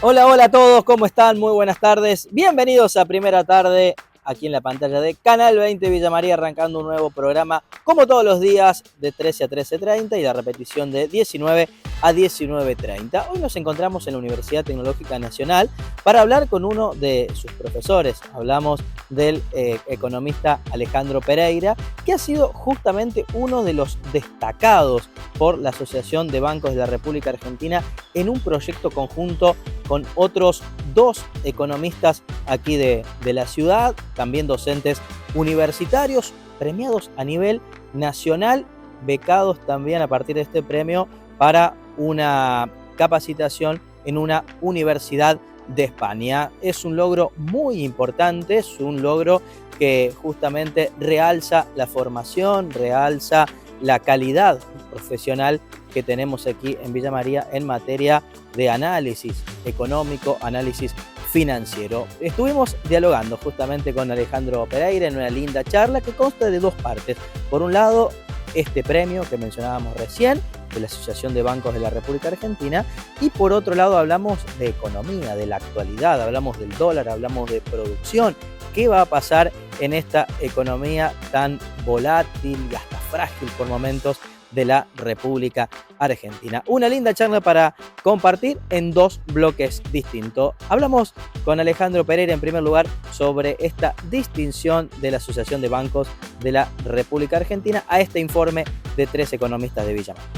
Hola, hola a todos, ¿cómo están? Muy buenas tardes. Bienvenidos a Primera Tarde, aquí en la pantalla de Canal 20 Villa María, arrancando un nuevo programa, como todos los días, de 13 a 13:30 y la repetición de 19 a 19:30. Hoy nos encontramos en la Universidad Tecnológica Nacional para hablar con uno de sus profesores. Hablamos del economista Alejandro Pereira, que ha sido justamente uno de los destacados por la Asociación de Bancos de la República Argentina en un proyecto conjunto con otros dos economistas aquí de la ciudad, también docentes universitarios, premiados a nivel nacional, becados también a partir de este premio para una capacitación en una universidad de España. Es un logro muy importante, es un logro que justamente realza la formación, realza la calidad profesional que tenemos aquí en Villa María en materia de análisis económico, análisis financiero. Estuvimos dialogando justamente con Alejandro Pereira en una linda charla que consta de dos partes. Por un lado, este premio que mencionábamos recién de la Asociación de Bancos de la República Argentina, y por otro lado hablamos de economía, de la actualidad, hablamos del dólar, hablamos de producción. ¿Qué va a pasar en esta economía tan volátil y hasta frágil por momentos de la República Argentina? Una linda charla para compartir en dos bloques distintos. Hablamos con Alejandro Pereira en primer lugar sobre esta distinción de la Asociación de Bancos de la República Argentina a este informe de tres economistas de Villa María.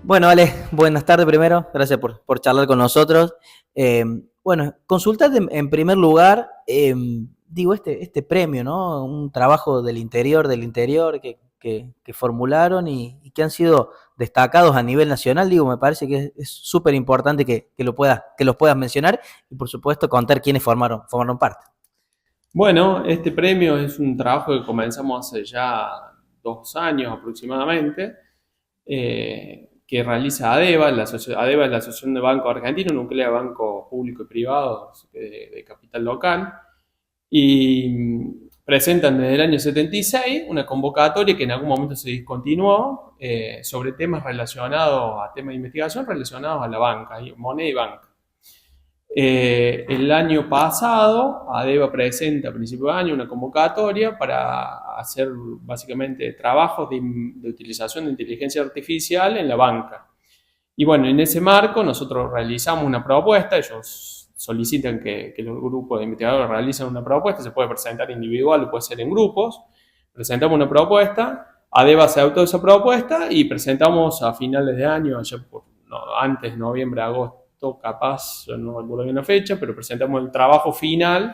Bueno, Ale, buenas tardes primero, gracias por charlar con nosotros. Bueno, consultarte en primer lugar, digo, este premio, ¿no? Un trabajo del interior que formularon y que han sido destacados a nivel nacional, digo, me parece que es súper importante que los puedas mencionar y por supuesto contar quiénes formaron parte. Bueno, este premio es un trabajo que comenzamos hace ya 2 años aproximadamente, que realiza ADEBA. ADEBA es la Asociación de Bancos Argentinos, núcleo de bancos públicos y privados de capital local, y presentan desde el año 76 una convocatoria que en algún momento se discontinuó, sobre temas relacionados a temas de investigación relacionados a la banca, moneda y banca. El año pasado, ADEBA presenta a principios de año una convocatoria para hacer básicamente trabajos de utilización de inteligencia artificial en la banca. Y bueno, en ese marco nosotros realizamos una propuesta. Ellos solicitan que los grupos de investigadores realicen una propuesta, se puede presentar individual o puede ser en grupos. Presentamos una propuesta, ADEBA aceptó esa propuesta y presentamos a finales de año, antes, noviembre, agosto, capaz, no recuerdo bien la fecha, pero presentamos el trabajo final,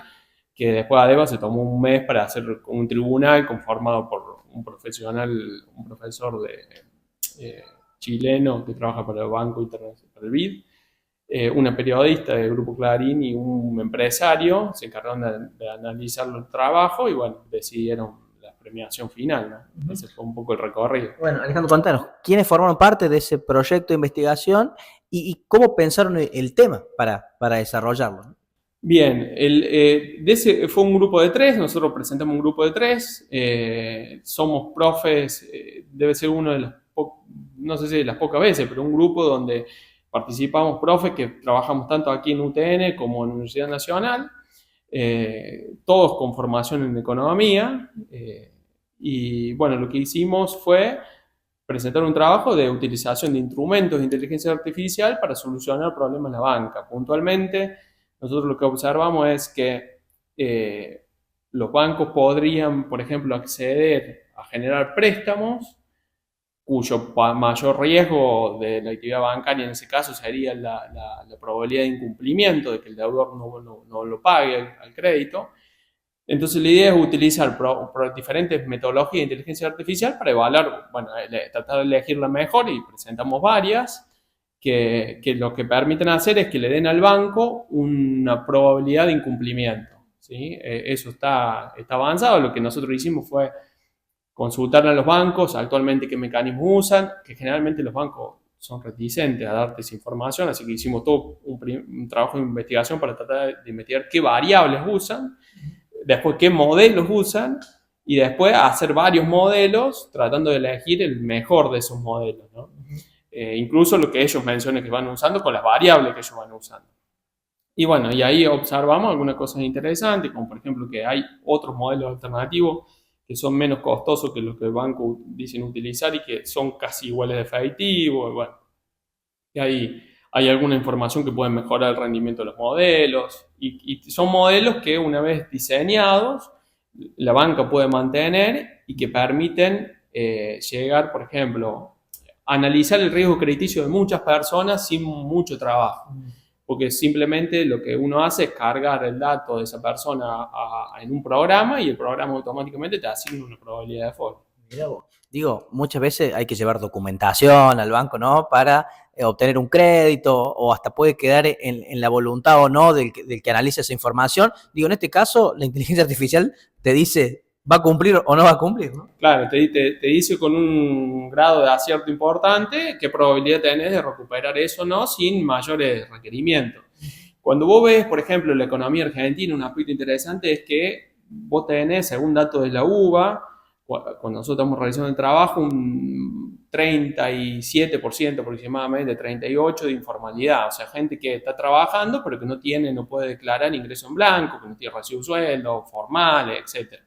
que después ADEBA se tomó un mes para hacer un tribunal conformado por un profesional, un profesor chileno que trabaja para el Banco Internacional, para el BID, una periodista del Grupo Clarín y un empresario. Se encargaron de analizar el trabajo y bueno, decidieron la premiación final, ¿no? Ese fue un poco el recorrido. Bueno, Alejandro, contanos, ¿quiénes formaron parte de ese proyecto de investigación y cómo pensaron el tema para desarrollarlo? Bien, de ese fue un grupo de tres. Nosotros presentamos un grupo de tres, somos profes, debe ser uno de las, no sé si de las pocas veces, pero un grupo donde participamos profes que trabajamos tanto aquí en UTN como en Universidad Nacional, todos con formación en economía, y bueno, lo que hicimos fue presentar un trabajo de utilización de instrumentos de inteligencia artificial para solucionar problemas en la banca. Puntualmente, nosotros lo que observamos es que los bancos podrían, por ejemplo, acceder a generar préstamos cuyo mayor riesgo de la actividad bancaria en ese caso sería la probabilidad de incumplimiento, de que el deudor no lo pague al crédito. Entonces la idea es utilizar diferentes metodologías de inteligencia artificial para evaluar, bueno, tratar de elegir la mejor, y presentamos varias que lo que permiten hacer es que le den al banco una probabilidad de incumplimiento, ¿sí? Eso está avanzado. Lo que nosotros hicimos fue consultar a los bancos actualmente qué mecanismos usan, que generalmente los bancos son reticentes a darte esa información, así que hicimos todo un trabajo de investigación para tratar de investigar qué variables usan, después qué modelos usan, y después hacer varios modelos tratando de elegir el mejor de esos modelos, ¿no? Incluso lo que ellos mencionan que van usando con las variables que ellos van usando. Y bueno, y ahí observamos algunas cosas interesantes, como por ejemplo que hay otros modelos alternativos que son menos costosos que los que el banco dicen utilizar y que son casi iguales de efectivos. Y bueno, y hay alguna información que puede mejorar el rendimiento de los modelos. Y son modelos que una vez diseñados, la banca puede mantener y que permiten llegar, por ejemplo, a analizar el riesgo crediticio de muchas personas sin mucho trabajo. Porque simplemente lo que uno hace es cargar el dato de esa persona en un programa y el programa automáticamente te asigna una probabilidad de default. Mirá vos. Digo, muchas veces hay que llevar documentación al banco, ¿no? Para obtener un crédito, o hasta puede quedar en la voluntad o no del que analiza esa información. Digo, en este caso, la inteligencia artificial te dice, ¿va a cumplir o no va a cumplir, ¿no? Claro, te dice con un grado de acierto importante qué probabilidad tenés de recuperar eso o no sin mayores requerimientos. Cuando vos ves, por ejemplo, la economía argentina, un aspecto interesante es que vos tenés, según datos de la UBA, cuando nosotros estamos realizando el trabajo, un 37% aproximadamente, 38% de informalidad. O sea, gente que está trabajando pero que no puede declarar ingreso en blanco, que no tiene recibo de sueldo, formales, etc.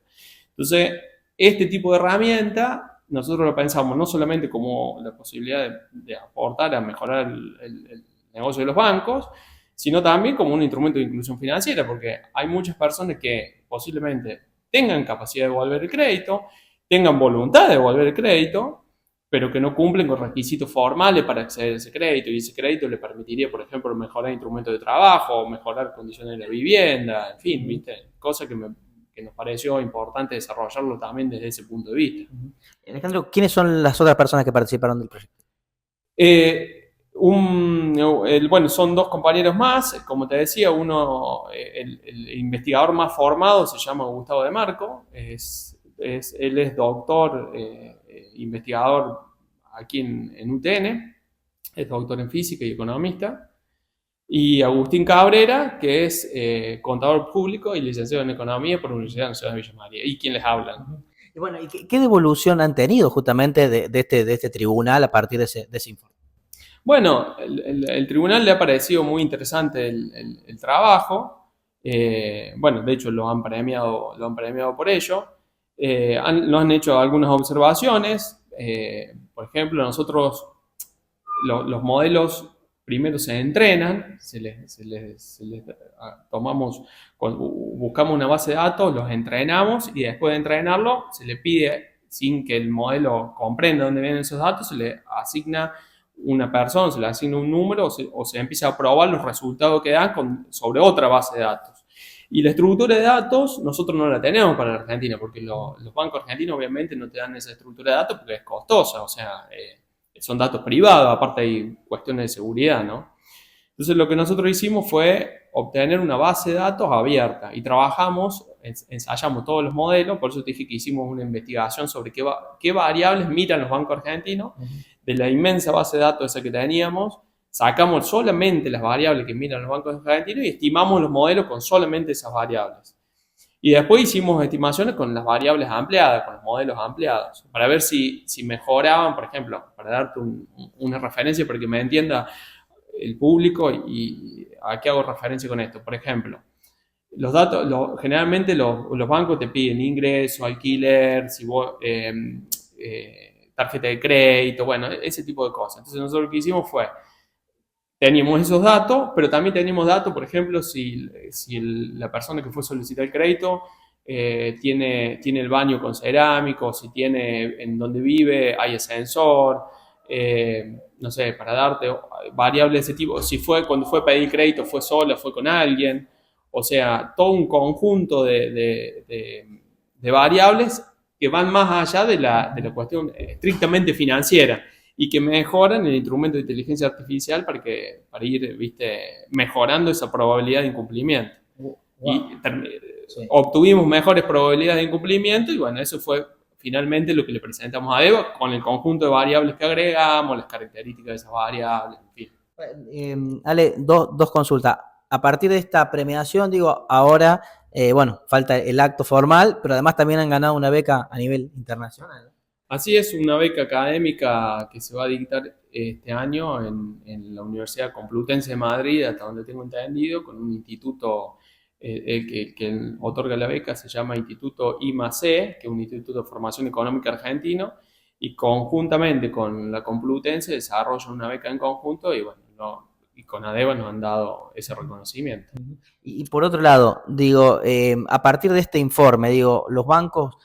Entonces, este tipo de herramienta, nosotros lo pensamos no solamente como la posibilidad de aportar a mejorar el negocio de los bancos, sino también como un instrumento de inclusión financiera, porque hay muchas personas que posiblemente tengan capacidad de devolver el crédito, tengan voluntad de devolver el crédito, pero que no cumplen con requisitos formales para acceder a ese crédito, y ese crédito le permitiría, por ejemplo, mejorar instrumentos de trabajo, mejorar condiciones de la vivienda, en fin, ¿viste? Cosa que nos pareció importante desarrollarlo también desde ese punto de vista. Alejandro, ¿quiénes son las otras personas que participaron del proyecto? Bueno, son dos compañeros más, como te decía, uno, el investigador más formado se llama Gustavo de Marco, él es doctor, investigador aquí en UTN, es doctor en física y economista, y Agustín Cabrera, que es contador público y licenciado en economía por la Universidad Nacional de Villa María, y quien les habla. Y bueno, ¿y qué devolución han tenido justamente de este tribunal a partir de ese informe? Bueno, el tribunal le ha parecido muy interesante el trabajo. Bueno, de hecho lo han premiado por ello. Nos han hecho algunas observaciones. Por ejemplo, nosotros los modelos primero se entrenan, buscamos una base de datos, los entrenamos, y después de entrenarlo se le pide, sin que el modelo comprenda dónde vienen esos datos, se le asigna una persona, se le asigna un número, o se empieza a probar los resultados que dan sobre otra base de datos. Y la estructura de datos nosotros no la tenemos para la Argentina, porque los bancos argentinos obviamente no te dan esa estructura de datos porque es costosa, o sea, son datos privados, aparte hay cuestiones de seguridad, ¿no? Entonces lo que nosotros hicimos fue obtener una base de datos abierta y ensayamos todos los modelos. Por eso te dije que hicimos una investigación sobre qué variables miran los bancos argentinos. De la inmensa base de datos esa que teníamos, sacamos solamente las variables que miran los bancos argentinos y estimamos los modelos con solamente esas variables. Y después hicimos estimaciones con las variables ampliadas, con los modelos ampliados, para ver si mejoraban, por ejemplo, para darte una referencia para que me entienda el público y a qué hago referencia con esto. Por ejemplo, los datos, generalmente los bancos te piden ingreso, alquiler, tarjeta de crédito, bueno, ese tipo de cosas. Entonces nosotros lo que hicimos fue, teníamos esos datos, pero también teníamos datos, por ejemplo, si la persona que fue a solicitar el crédito tiene el baño con cerámico, si tiene en donde vive hay ascensor, no sé, para darte variables de ese tipo, cuando fue a pedir crédito fue sola, fue con alguien, o sea, todo un conjunto de variables que van más allá de la cuestión estrictamente financiera y que mejoran el instrumento de inteligencia artificial para ir, mejorando esa probabilidad de incumplimiento. Wow. Y obtuvimos mejores probabilidades de incumplimiento y bueno, eso fue finalmente lo que le presentamos a ADEVA con el conjunto de variables que agregamos, las características de esas variables, en fin. Ale, dos consultas. A partir de esta premiación, digo, ahora, falta el acto formal, pero además también han ganado una beca a nivel internacional. Así es, una beca académica que se va a dictar este año en la Universidad Complutense de Madrid, hasta donde tengo entendido, con un instituto que otorga la beca, se llama Instituto I+C, que es un instituto de formación económica argentino, y conjuntamente con la Complutense desarrollan una beca en conjunto y y con ADEVA nos han dado ese reconocimiento. Y por otro lado, digo, a partir de este informe, digo, los bancos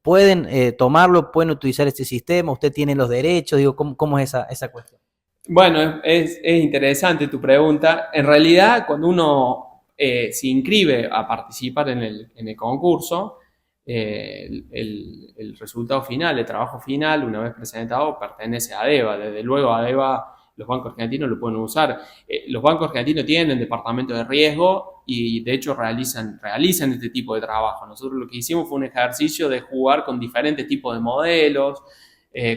pueden tomarlo, pueden utilizar este sistema, usted tiene los derechos, digo, ¿cómo es esa cuestión? Bueno, es interesante tu pregunta. En realidad, cuando uno se inscribe a participar en el concurso, el resultado final, el trabajo final, una vez presentado, pertenece a ADEVA. Desde luego, ADEVA, los bancos argentinos lo pueden usar. Los bancos argentinos tienen departamento de riesgo y de hecho realizan este tipo de trabajo. Nosotros lo que hicimos fue un ejercicio de jugar con diferentes tipos de modelos,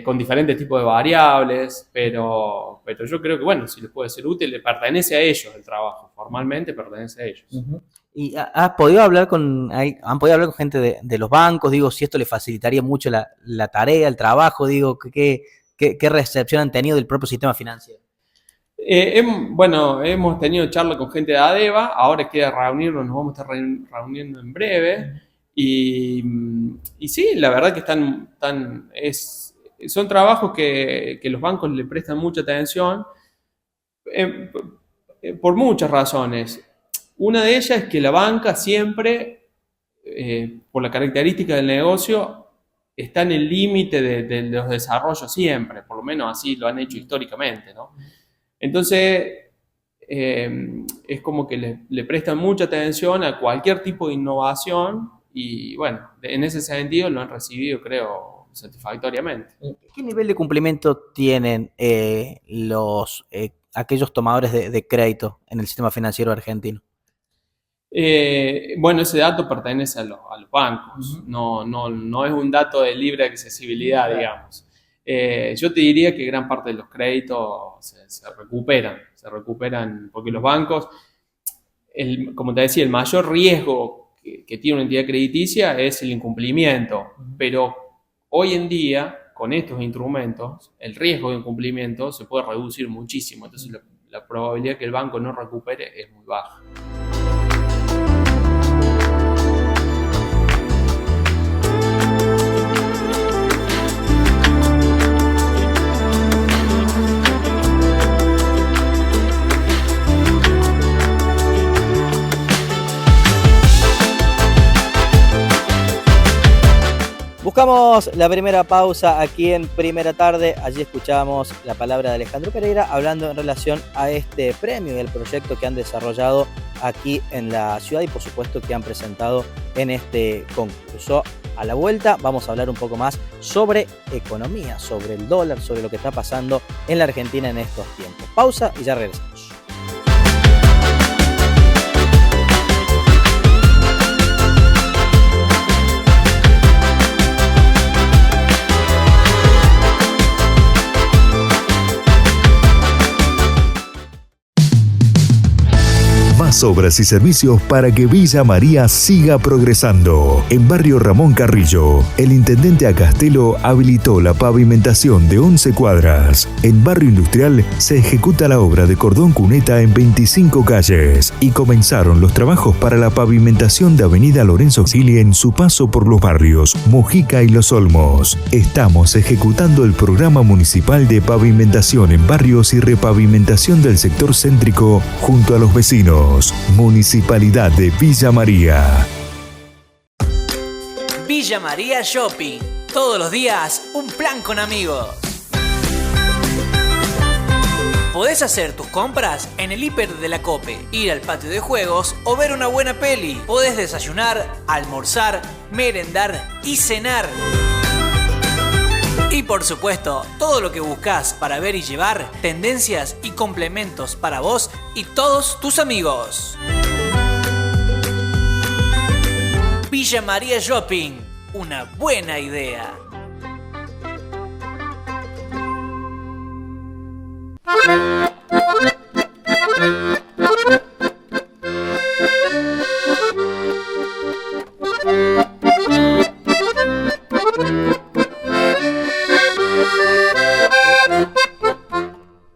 con diferentes tipos de variables, pero yo creo que, si les puede ser útil, le pertenece a ellos el trabajo, formalmente pertenece a ellos. Uh-huh. ¿Y han podido hablar con gente de los bancos? Digo, si esto le facilitaría mucho la tarea, el trabajo, digo, ¿qué recepción han tenido del propio sistema financiero? Hemos tenido charla con gente de ADEVA, ahora queda reunirnos, nos vamos a estar reuniendo en breve, y sí, la verdad que son trabajos que los bancos le prestan mucha atención, por muchas razones. Una de ellas es que la banca siempre, por la característica del negocio, está en el límite de los desarrollos siempre, por lo menos así lo han hecho históricamente, ¿no? Entonces, es como que le prestan mucha atención a cualquier tipo de innovación y, en ese sentido lo han recibido, creo, satisfactoriamente. ¿Qué nivel de cumplimiento tienen aquellos tomadores de crédito en el sistema financiero argentino? Ese dato pertenece a los bancos, uh-huh. No es un dato de libre accesibilidad, digamos. Yo te diría que gran parte de los créditos se recuperan porque los bancos, como te decía, el mayor riesgo que tiene una entidad crediticia es el incumplimiento, uh-huh. Pero hoy en día, con estos instrumentos, el riesgo de incumplimiento se puede reducir muchísimo, entonces la probabilidad que el banco no recupere es muy baja. Buscamos la primera pausa aquí en Primera Tarde. Allí escuchamos la palabra de Alejandro Pereira hablando en relación a este premio y el proyecto que han desarrollado aquí en la ciudad y por supuesto que han presentado en este concurso. A la vuelta vamos a hablar un poco más sobre economía, sobre el dólar, sobre lo que está pasando en la Argentina en estos tiempos. Pausa y ya regresamos. Más obras y servicios para que Villa María siga progresando. En Barrio Ramón Carrillo, el intendente Acastelo habilitó la pavimentación de 11 cuadras. En Barrio Industrial se ejecuta la obra de cordón cuneta en 25 calles y comenzaron los trabajos para la pavimentación de Avenida Lorenzo Gili en su paso por los barrios Mojica y Los Olmos. Estamos ejecutando el programa municipal de pavimentación en barrios y repavimentación del sector céntrico junto a los vecinos. Municipalidad de Villa María. Villa María Shopping. Todos los días un plan con amigos. Podés hacer tus compras en el hiper de la Cope, ir al patio de juegos o ver una buena peli. Podés desayunar, almorzar, merendar y cenar. Y por supuesto, todo lo que buscas para ver y llevar, tendencias y complementos para vos y todos tus amigos. Villa María Shopping, una buena idea.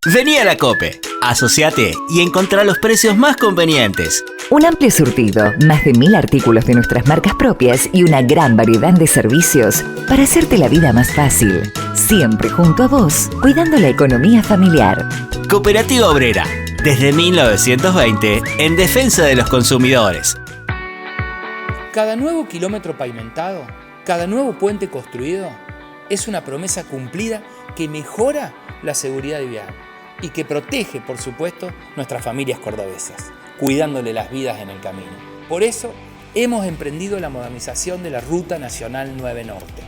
Vení a la COPE, asociate y encontrá los precios más convenientes. Un amplio surtido, más de 1000 artículos de nuestras marcas propias y una gran variedad de servicios para hacerte la vida más fácil. Siempre junto a vos, cuidando la economía familiar. Cooperativa Obrera, desde 1920, en defensa de los consumidores. Cada nuevo kilómetro pavimentado, cada nuevo puente construido, es una promesa cumplida que mejora la seguridad vial y que protege, por supuesto, nuestras familias cordobesas, cuidándole las vidas en el camino. Por eso, hemos emprendido la modernización de la Ruta Nacional 9 Norte,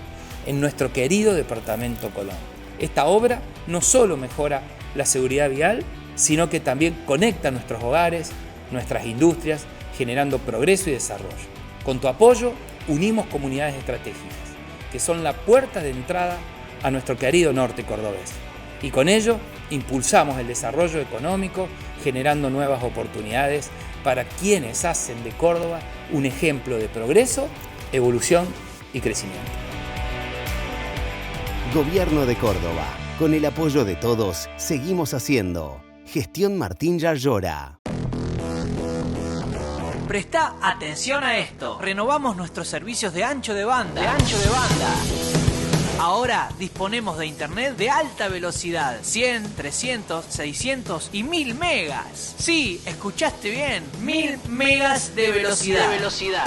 en nuestro querido departamento Colón. Esta obra no solo mejora la seguridad vial, sino que también conecta nuestros hogares, nuestras industrias, generando progreso y desarrollo. Con tu apoyo, unimos comunidades estratégicas, que son la puerta de entrada a nuestro querido norte cordobés. Y con ello, impulsamos el desarrollo económico, generando nuevas oportunidades para quienes hacen de Córdoba un ejemplo de progreso, evolución y crecimiento. Gobierno de Córdoba. Con el apoyo de todos, seguimos haciendo. Gestión Martín Yarlora. Presta atención a esto. Renovamos nuestros servicios de ancho de banda. Ahora disponemos de internet de alta velocidad, 100, 300, 600 y 1000 megas. Sí, escuchaste bien, 1000 megas de velocidad.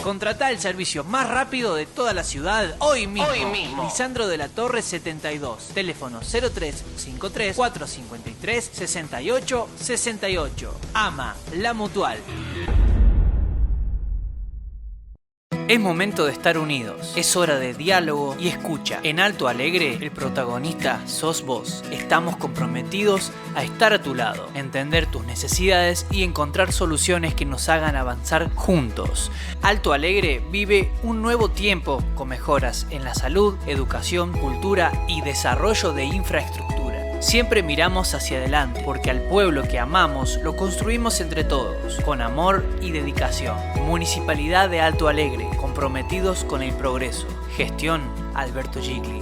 Contratá el servicio más rápido de toda la ciudad hoy mismo. Lisandro de la Torre 72, teléfono 0353 453 6868. AMA, La Mutual. Es momento de estar unidos. Es hora de diálogo y escucha. En Alto Alegre, el protagonista sos vos. Estamos comprometidos a estar a tu lado, entender tus necesidades y encontrar soluciones que nos hagan avanzar juntos. Alto Alegre vive un nuevo tiempo con mejoras en la salud, educación, cultura y desarrollo de infraestructura. Siempre miramos hacia adelante, porque al pueblo que amamos lo construimos entre todos, con amor y dedicación. Municipalidad de Alto Alegre, comprometidos con el progreso. Gestión Alberto Gigli.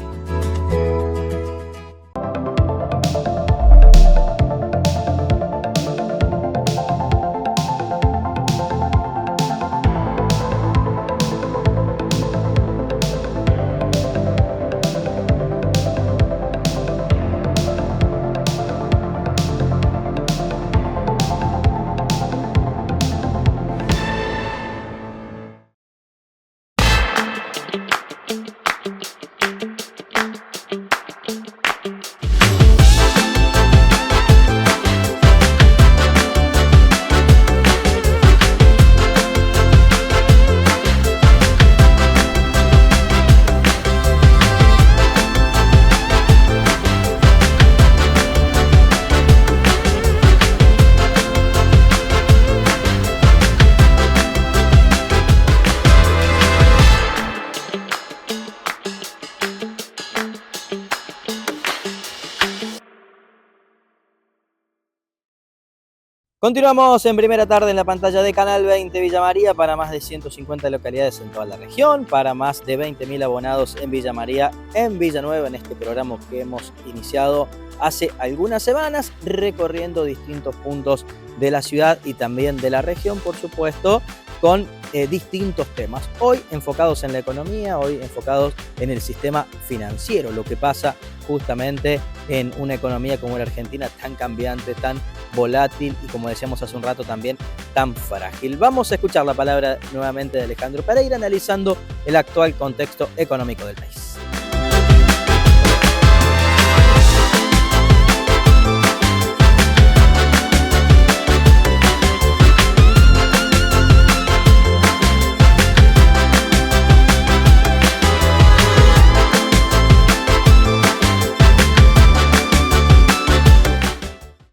Continuamos en primera tarde en la pantalla de Canal 20 Villa María para más de 150 localidades en toda la región, para más de 20.000 abonados en Villa María, en Villanueva, en este programa que hemos iniciado hace algunas semanas, recorriendo distintos puntos de la ciudad y también de la región, por supuesto, con distintos temas. Hoy enfocados en la economía, hoy enfocados en el sistema financiero, lo que pasa justamente en una economía como la Argentina, tan cambiante, tan volátil y, como decíamos hace un rato, también tan frágil. Vamos a escuchar la palabra nuevamente de Alejandro Pereira analizando el actual contexto económico del país.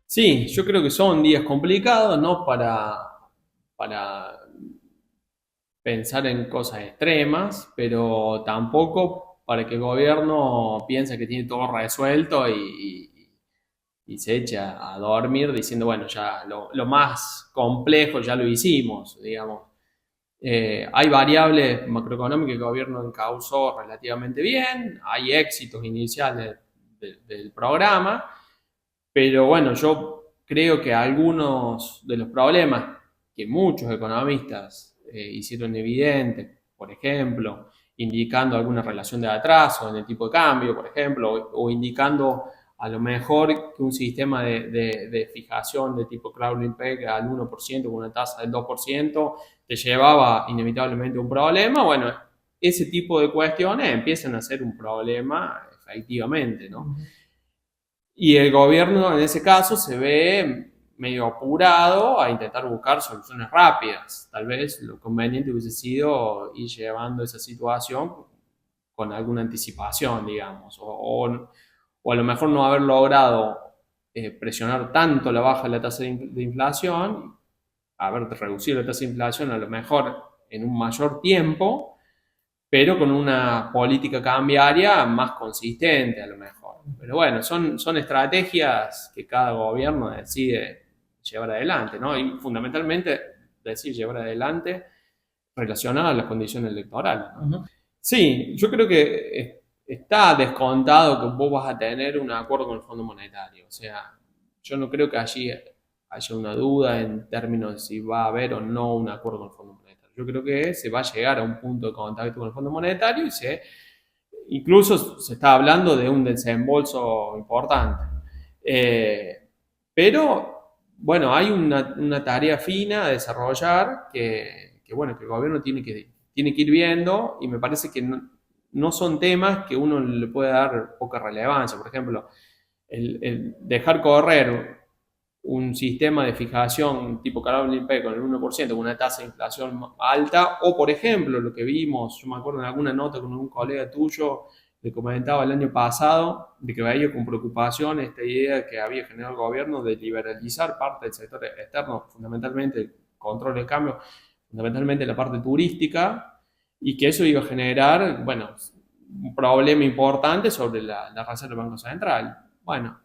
Sí, yo creo que son días complicados, ¿no? Para pensar en cosas extremas, pero tampoco para que el gobierno piense que tiene todo resuelto y se echa a dormir diciendo, bueno, ya lo más complejo ya lo hicimos, digamos. Hay variables macroeconómicas que el gobierno encauzó relativamente bien, hay éxitos iniciales del programa, pero bueno, yo creo que algunos de los problemas que muchos economistas hicieron evidentes, por ejemplo, indicando alguna relación de atraso en el tipo de cambio, por ejemplo, o indicando a lo mejor que un sistema de fijación de tipo Crowding Peg al 1% con una tasa del 2% te llevaba inevitablemente a un problema. Bueno, ese tipo de cuestiones empiezan a ser un problema efectivamente, ¿no? Y el gobierno en ese caso se ve medio apurado a intentar buscar soluciones rápidas. Tal vez lo conveniente hubiese sido ir llevando esa situación con alguna anticipación, digamos, o a lo mejor no haber logrado presionar tanto la baja de la tasa de inflación, haber reducido la tasa de inflación a lo mejor en un mayor tiempo, pero con una política cambiaria más consistente a lo mejor. Pero bueno, son estrategias que cada gobierno decide llevar adelante, ¿no? Y fundamentalmente decide llevar adelante relacionadas a las condiciones electorales, ¿no? Sí, yo creo que está descontado que vos vas a tener un acuerdo con el Fondo Monetario. O sea, yo no creo que allí haya una duda en términos de si va a haber o no un acuerdo con el Fondo Monetario. Yo creo que se va a llegar a un punto de contacto con el Fondo Monetario y incluso se está hablando de un desembolso importante. Pero, bueno, hay una tarea fina a desarrollar que el gobierno tiene que ir viendo, y me parece que no son temas que uno le puede dar poca relevancia. Por ejemplo, el dejar correr un sistema de fijación tipo Crowding Peg con el 1%, con una tasa de inflación alta, o por ejemplo, lo que vimos, yo me acuerdo en alguna nota con un colega tuyo, le comentaba el año pasado, de que veía con preocupación esta idea que había generado el gobierno de liberalizar parte del sector externo, fundamentalmente el control de cambio, fundamentalmente la parte turística, y que eso iba a generar, bueno, un problema importante sobre la Reserva del Banco Central. Bueno,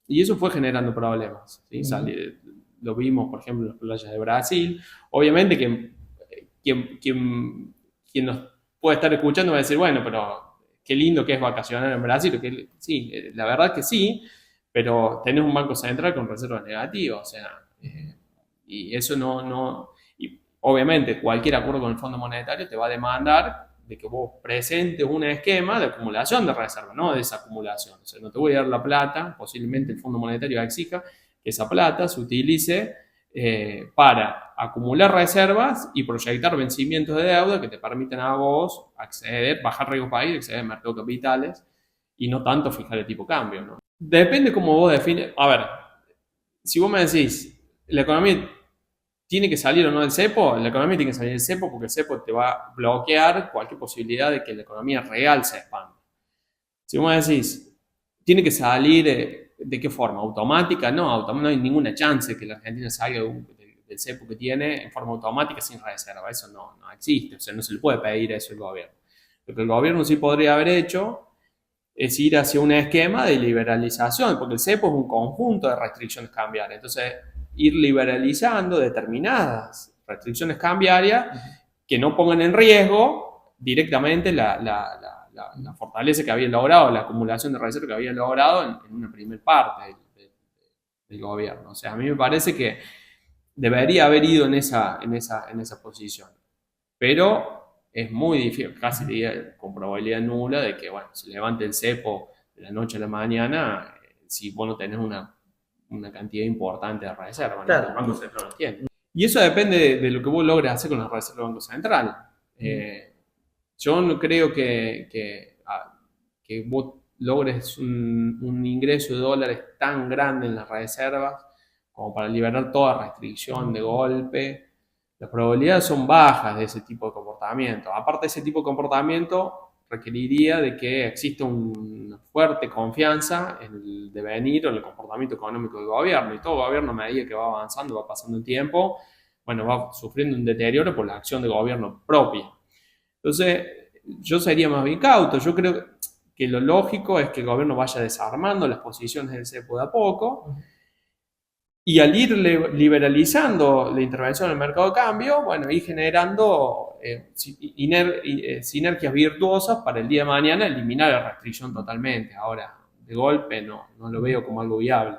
y eso fue generando problemas, ¿sí? Lo vimos, por ejemplo, en las playas de Brasil. Obviamente que quien nos puede estar escuchando va a decir, bueno, pero qué lindo que es vacacionar en Brasil. Sí, la verdad que sí, pero tenés un banco central con reservas negativas, o sea, y eso y obviamente cualquier acuerdo con el Fondo Monetario te va a demandar de que vos presentes un esquema de acumulación de reservas, no de desacumulación. O sea, no te voy a dar la plata, posiblemente el Fondo Monetario exija que esa plata se utilice para acumular reservas y proyectar vencimientos de deuda que te permitan a vos acceder, bajar riesgo país, acceder al mercado de capitales y no tanto fijar el tipo de cambio, ¿no? Depende cómo vos defines. A ver, si vos me decís, la economía ¿tiene que salir o no del cepo? La economía tiene que salir del cepo porque el cepo te va a bloquear cualquier posibilidad de que la economía real se expanda. Si vos me decís, ¿tiene que salir de qué forma? ¿Automática? No, no hay ninguna chance que la Argentina salga del cepo que tiene en forma automática sin reserva. Eso no existe, o sea, no se le puede pedir eso al gobierno. Lo que el gobierno sí podría haber hecho es ir hacia un esquema de liberalización, porque el cepo es un conjunto de restricciones cambiarias. Entonces, ir liberalizando determinadas restricciones cambiarias que no pongan en riesgo directamente la fortaleza que había logrado, la acumulación de reservas que había logrado en una primera parte del gobierno. O sea, a mí me parece que debería haber ido en esa posición. Pero es muy difícil, casi diría con probabilidad nula, de que, bueno, se levante el cepo de la noche a la mañana si vos no tenés una cantidad importante de reservas, claro, ¿no? El Banco Central no tiene. Y eso depende de lo que vos logres hacer con las reservas del Banco Central. Yo no creo que vos logres un ingreso de dólares tan grande en las reservas como para liberar toda restricción de golpe. Las probabilidades son bajas de ese tipo de comportamiento. Aparte, ese tipo de comportamiento requeriría de que exista una fuerte confianza en el devenir o en el comportamiento económico del gobierno. Y todo gobierno, a medida que va avanzando, va pasando el tiempo, bueno, va sufriendo un deterioro por la acción de gobierno propia. Entonces, yo sería más bien cauto. Yo creo que lo lógico es que el gobierno vaya desarmando las posiciones del cepo de a poco, y al ir liberalizando la intervención en el mercado de cambio, bueno, ir generando sinergias virtuosas para el día de mañana eliminar la restricción totalmente. Ahora, de golpe, no lo veo como algo viable.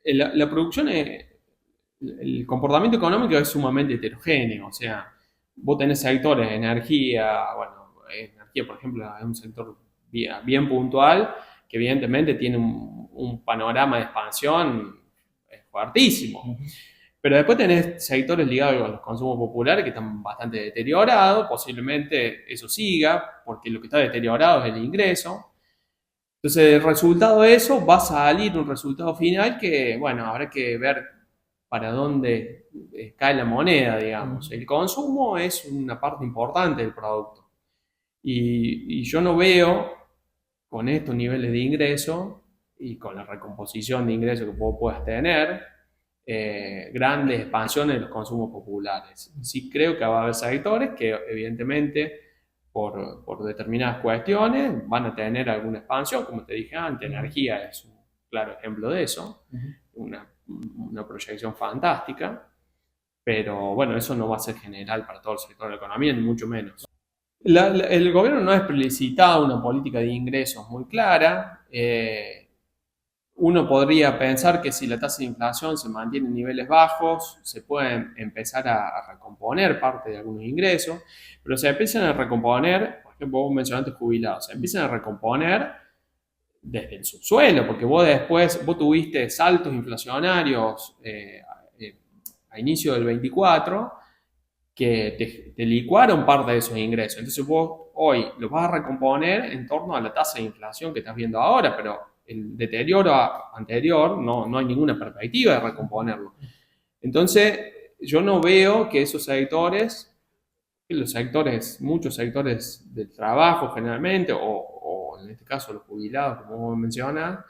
La producción, el comportamiento económico es sumamente heterogéneo. O sea, vos tenés sectores de energía, bueno, energía, por ejemplo, es un sector bien puntual, que evidentemente tiene un panorama de expansión fuertísimo. Pero después tenés sectores ligados a los consumos populares que están bastante deteriorados, posiblemente eso siga, porque lo que está deteriorado es el ingreso. Entonces, el resultado de eso va a salir un resultado final que, bueno, habrá que ver para dónde cae la moneda, digamos. El consumo es una parte importante del producto. Y yo no veo, con estos niveles de ingreso y con la recomposición de ingresos que vos puedas tener, grandes expansiones de los consumos populares. Sí creo que va a haber sectores que evidentemente por determinadas cuestiones van a tener alguna expansión, como te dije antes, energía es un claro ejemplo de eso, una proyección fantástica, pero bueno, eso no va a ser general para todo el sector de la economía, ni mucho menos. El gobierno no ha explicitado una política de ingresos muy clara. Uno podría pensar que si la tasa de inflación se mantiene en niveles bajos, se pueden empezar a recomponer parte de algunos ingresos, pero se empiezan a recomponer, por ejemplo, vos mencionaste jubilados, se empiezan a recomponer desde el subsuelo, porque vos tuviste saltos inflacionarios a inicio del 24, que te licuaron parte de esos ingresos. Entonces vos hoy los vas a recomponer en torno a la tasa de inflación que estás viendo ahora, pero el deterioro anterior no hay ninguna perspectiva de recomponerlo. Entonces yo no veo que esos sectores, muchos sectores del trabajo generalmente, o en este caso los jubilados, como vos mencionas,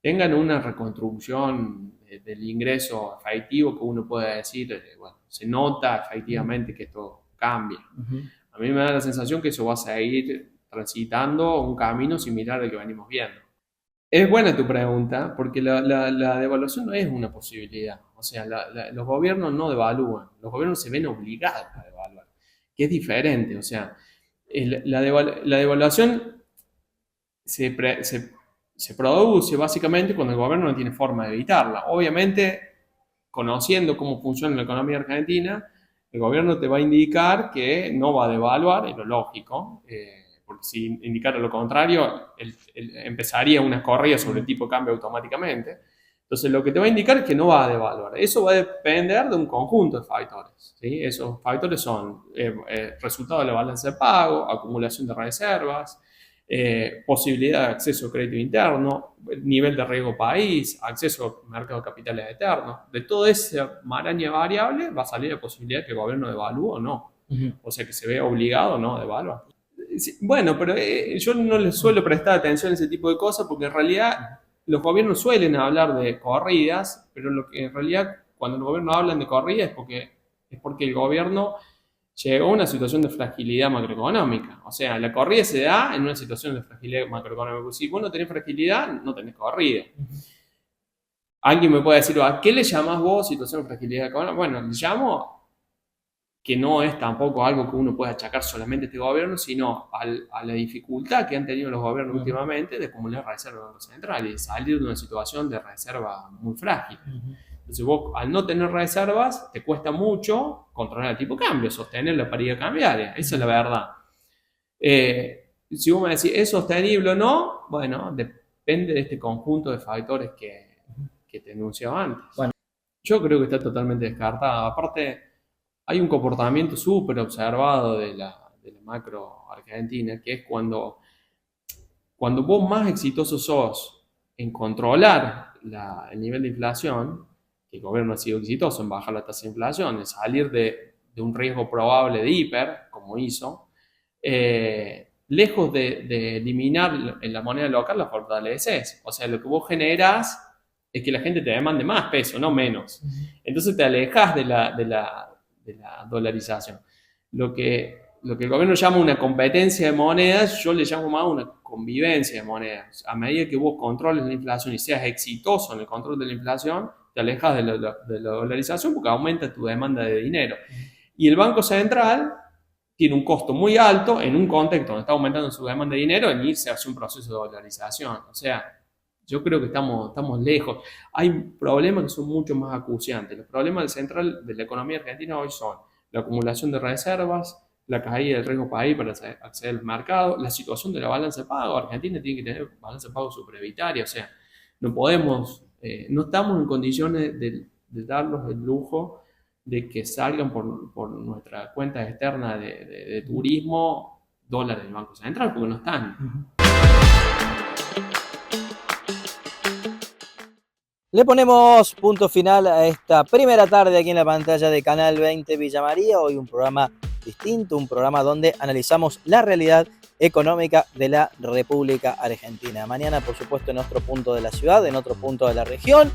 tengan una reconstrucción del ingreso efectivo que uno pueda decir, bueno, se nota efectivamente que esto cambia. A mí me da la sensación que eso va a seguir transitando un camino similar al que venimos viendo. Es buena tu pregunta, porque la devaluación no es una posibilidad. O sea, los gobiernos no devalúan, los gobiernos se ven obligados a devaluar, que es diferente. O sea, la devaluación se produce básicamente cuando el gobierno no tiene forma de evitarla. Obviamente, conociendo cómo funciona la economía argentina, el gobierno te va a indicar que no va a devaluar, es lo lógico, porque si indicara lo contrario, empezaría una corrida sobre el tipo de cambio automáticamente. Entonces, lo que te va a indicar es que no va a devaluar. Eso va a depender de un conjunto de factores, ¿sí? Esos factores son resultado de la balanza de pago, acumulación de reservas, posibilidad de acceso a crédito interno, nivel de riesgo país, acceso al mercado de capitales eternos. De toda esa maraña de variables va a salir la posibilidad de que el gobierno devalúe o no. O sea, que se vea obligado o no a devaluar. Bueno, pero yo no les suelo prestar atención a ese tipo de cosas porque en realidad los gobiernos suelen hablar de corridas, pero lo que en realidad cuando los gobiernos hablan de corridas es porque el gobierno llegó a una situación de fragilidad macroeconómica. O sea, la corrida se da en una situación de fragilidad macroeconómica. Si vos no tenés fragilidad, no tenés corrida. Alguien me puede decir, ¿a qué le llamás vos situación de fragilidad económica? Bueno, le llamo que no es tampoco algo que uno pueda achacar solamente a este gobierno, sino a la dificultad que han tenido los gobiernos últimamente de acumular reservas del Banco Central y de salir de una situación de reserva muy frágil. Entonces vos, al no tener reservas, te cuesta mucho controlar el tipo de cambio, sostener la paridad cambiaria. Esa es la verdad. Si vos me decís, ¿es sostenible o no? Bueno, depende de este conjunto de factores que te enunciaba antes. Bueno, yo creo que está totalmente descartado. Aparte, hay un comportamiento súper observado de la macro argentina, que es cuando vos más exitoso sos en controlar el nivel de inflación, que el gobierno ha sido exitoso en bajar la tasa de inflación, en salir de un riesgo probable de hiper, como hizo, lejos de eliminar en la moneda local, la fortaleces. O sea, lo que vos generás es que la gente te demande más peso, no menos. Entonces te alejas de la dolarización. Lo que el gobierno llama una competencia de monedas, yo le llamo más una convivencia de monedas. A medida que vos controles la inflación y seas exitoso en el control de la inflación, te alejas de la dolarización porque aumenta tu demanda de dinero. Y el Banco Central tiene un costo muy alto en un contexto donde está aumentando su demanda de dinero en irse hacia un proceso de dolarización. O sea, yo creo que estamos lejos. Hay problemas que son mucho más acuciantes. Los problemas del central de la economía argentina hoy son la acumulación de reservas, la caída del riesgo país para acceder al mercado, la situación de la balanza de pago. Argentina tiene que tener balanza de pago superavitaria. O sea, no podemos, no estamos en condiciones de darnos el lujo de que salgan por nuestra cuenta externa de turismo dólares del Banco Central, porque no están. Le ponemos punto final a esta primera tarde aquí en la pantalla de Canal 20 Villa María. Hoy un programa distinto, un programa donde analizamos la realidad económica de la República Argentina. Mañana, por supuesto, en otro punto de la ciudad, en otro punto de la región,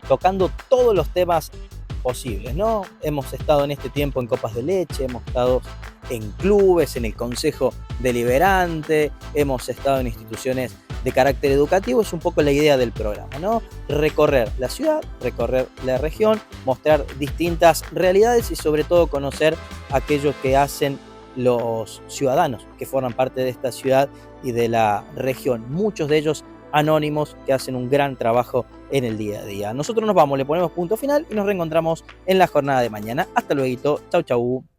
tocando todos los temas posibles, ¿no? Hemos estado en este tiempo en Copas de Leche, hemos estado en clubes, en el Consejo Deliberante, hemos estado en instituciones de carácter educativo. Es un poco la idea del programa, ¿no? Recorrer la ciudad, recorrer la región, mostrar distintas realidades y sobre todo conocer aquello que hacen los ciudadanos que forman parte de esta ciudad y de la región. Muchos de ellos anónimos que hacen un gran trabajo en el día a día. Nosotros nos vamos, le ponemos punto final y nos reencontramos en la jornada de mañana. Hasta luego. Chau, chau.